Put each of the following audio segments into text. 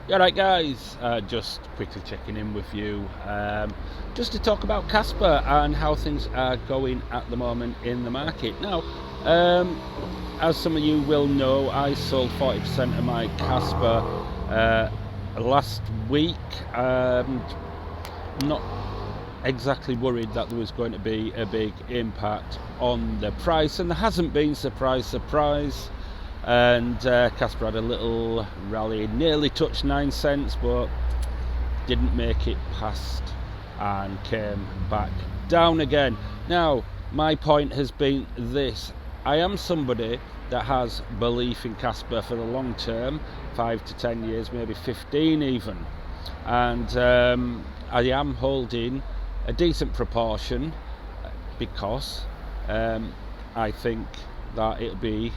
Yeah, right, guys. Just quickly checking in with you, just to talk about Kaspa and how things are going at the moment in the market. Now, um, as some of you will know, I sold 40% of my Kaspa last week. Not exactly worried that there was going to be a big impact on the price, and there hasn't been. Surprise, surprise. And Kaspa had a little rally, nearly touched 9 cents, but didn't make it past and came back down again. Now, my point has been this: I am somebody that has belief in Kaspa for the long term, 5 to 10 years, maybe 15 even, and I am holding a decent proportion because I think that it'll be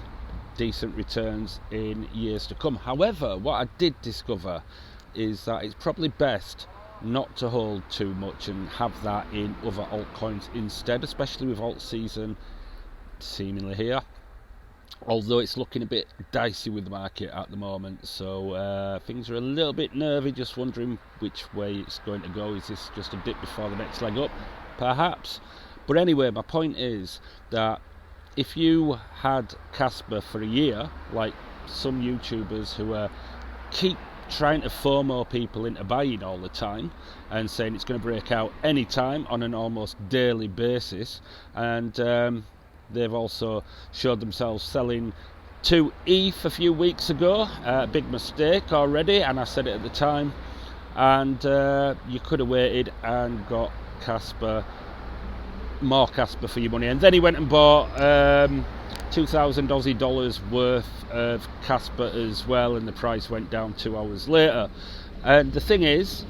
decent returns in years to come. However, what I did discover is that it's probably best not to hold too much and have that in other altcoins instead, especially with alt season seemingly here, although it's looking a bit dicey with the market at the moment. So things are a little bit nervy, just wondering which way it's going to go. Is this just a dip before the next leg up? Perhaps. But anyway, my point is that if you had Kaspa for a year, like some YouTubers who keep trying to FOMO people into buying all the time and saying it's going to break out any time on an almost daily basis, and they've also showed themselves selling to ETH a few weeks ago, a big mistake already, and I said it at the time, and you could have waited and got more Kaspa for your money. And then he went and bought 2,000 Aussie dollars worth of Kaspa as well, and the price went down 2 hours later. And the thing is,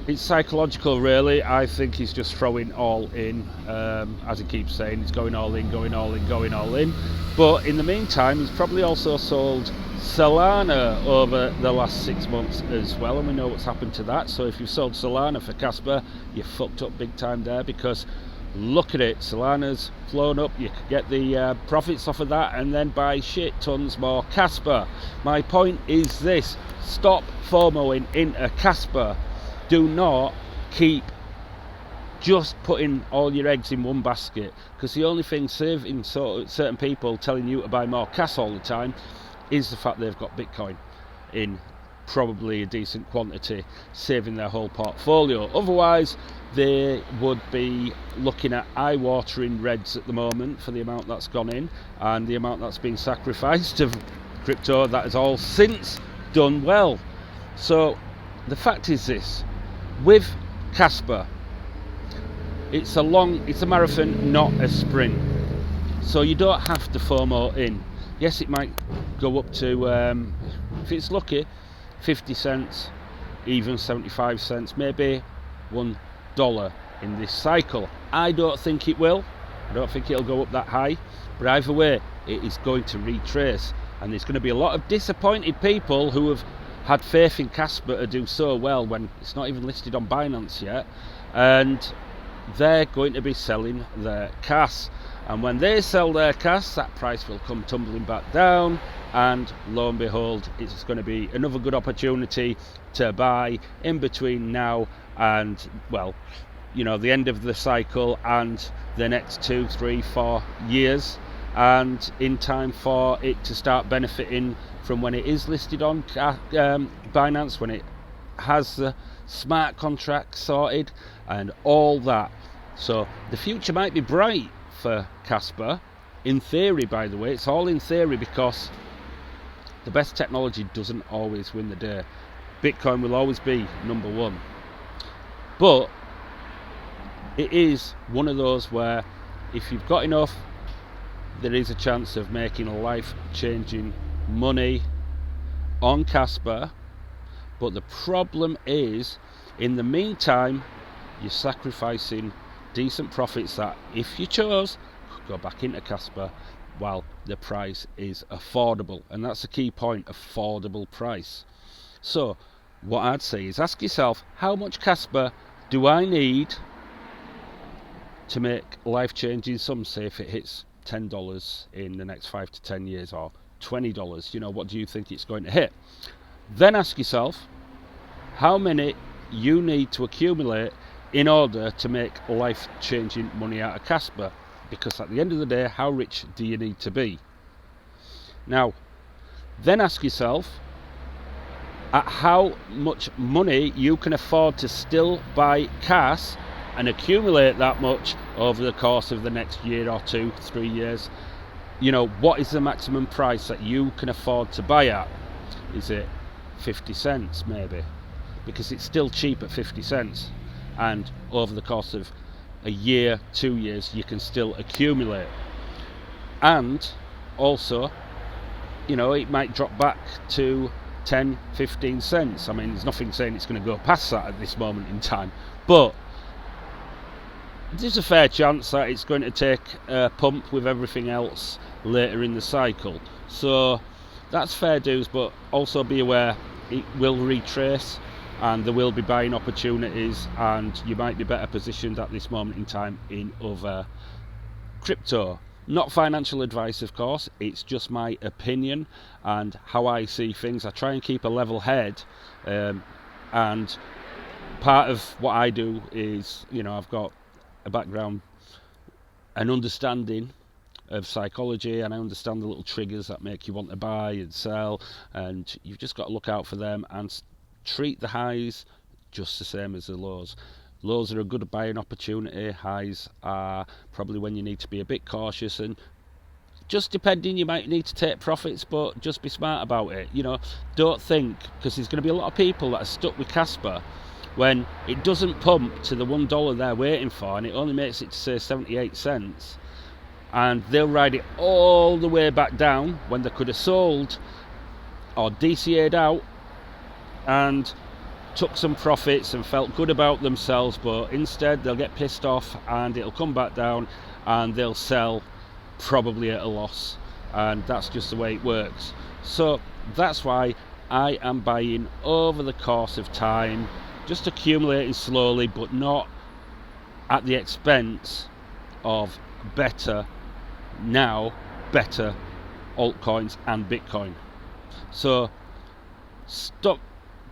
it's psychological really. I think he's just throwing all in, as he keeps saying, he's going all in, going all in, going all in. But in the meantime, he's probably also sold Solana over the last 6 months as well, and we know what's happened to that. So if you sold Solana for Kaspa, you fucked up big time there, because look at it, Solana's flown up. You could get the profits off of that and then buy shit tons more Kaspa. My point is this: stop FOMOing into Kaspa. Do not keep just putting all your eggs in one basket, because the only thing saving certain people telling you to buy more Kas all the time is the fact they've got Bitcoin in probably a decent quantity, saving their whole portfolio. Otherwise, they would be looking at eye-watering reds at the moment for the amount that's gone in and the amount that's been sacrificed of crypto that has all since done well. So the fact is this: with Kaspa, it's a marathon, not a sprint. So you don't have to FOMO in. Yes, it might go up to, if it's lucky, 50 cents, even 75 cents, maybe $1 in this cycle. I don't think it will. I don't think it'll go up that high. But either way, it is going to retrace. And there's going to be a lot of disappointed people who have had faith in Kaspa to do so well when it's not even listed on Binance yet. And they're going to be selling their Kas. And when they sell their Kas, that price will come tumbling back down, and lo and behold, it's going to be another good opportunity to buy in between now and, well, you know, the end of the cycle and the next 2, 3, 4 years, and in time for it to start benefiting from when it is listed on Binance, when it has the smart contract sorted and all that. So the future might be bright for Kaspa, in theory. By the way, it's all in theory, because the best technology doesn't always win the day. Bitcoin will always be number one, but it is one of those where if you've got enough, there is a chance of making life-changing money on Kaspa. But the problem is, in the meantime, you're sacrificing decent profits that, if you chose, could go back into Kaspa while the price is affordable. And that's the key point: affordable price. So what I'd say is, ask yourself, how much Kaspa do I need to make life-changing sums? Say if it hits $10 in the next 5 to 10 years, or $20, you know, what do you think it's going to hit? Then ask yourself how many you need to accumulate in order to make life-changing money out of Kaspa, because at the end of the day, how rich do you need to be? Now, then ask yourself at how much money you can afford to still buy Kas and accumulate that much over the course of the next year or 2, 3 years. You know, what is the maximum price that you can afford to buy at? Is it 50 cents maybe? Because it's still cheap at 50 cents, and over the course of a year, 2 years, you can still accumulate. And also, you know, it might drop back to 10, 15 cents. I mean, there's nothing saying it's going to go past that at this moment in time, but there's a fair chance that it's going to take a pump with everything else later in the cycle. So that's fair dues, but also be aware it will retrace and there will be buying opportunities, and you might be better positioned at this moment in time in other crypto. Not financial advice, of course, it's just my opinion and how I see things. I try and keep a level head, and part of what I do is, you know, I've got a background, an understanding of psychology, and I understand the little triggers that make you want to buy and sell, and you've just got to look out for them and treat the highs just the same as the lows. Lows are a good buying opportunity, highs are probably when you need to be a bit cautious, and just depending, you might need to take profits, but just be smart about it. You know, don't think, because there's going to be a lot of people that are stuck with Kaspa when it doesn't pump to the $1 they're waiting for, and it only makes it to say 78 cents, and they'll ride it all the way back down when they could have sold or DCA'd out and took some profits and felt good about themselves, but instead they'll get pissed off and it'll come back down and they'll sell probably at a loss, and that's just the way it works. So that's why I am buying over the course of time, just accumulating slowly, but not at the expense of better altcoins and Bitcoin. So stop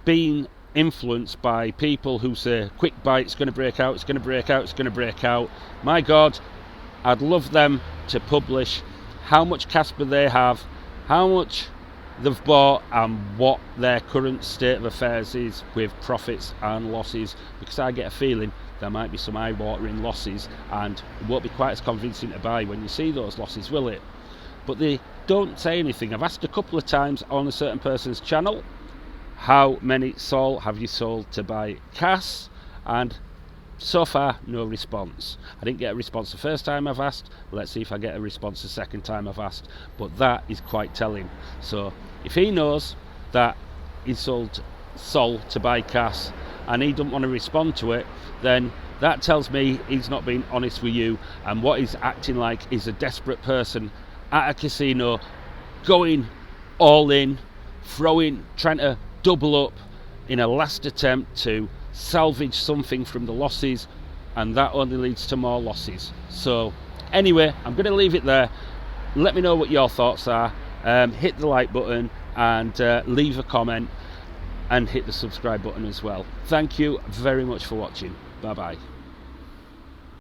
being influenced by people who say quick buy, it's going to break out, it's going to break out, it's going to break out. My God, I'd love them to publish how much Kaspa they have, how much they've bought, and what their current state of affairs is with profits and losses, because I get a feeling there might be some eye-watering losses and it won't be quite as convincing to buy when you see those losses, will it? But they don't say anything. I've asked a couple of times on a certain person's channel, how many SOL have you sold to buy Kas? And so far, no response. I didn't get a response the first time I've asked. Let's see if I get a response the second time I've asked. But that is quite telling. So if he knows that he sold SOL to buy Kas and he doesn't want to respond to it, then that tells me he's not being honest with you, and what he's acting like is a desperate person at a casino, going all in, trying to double up in a last attempt to salvage something from the losses, and that only leads to more losses. So anyway, I'm going to leave it there. Let me know what your thoughts are. Hit the like button and leave a comment, and hit the subscribe button as well. Thank you very much for watching. Bye bye.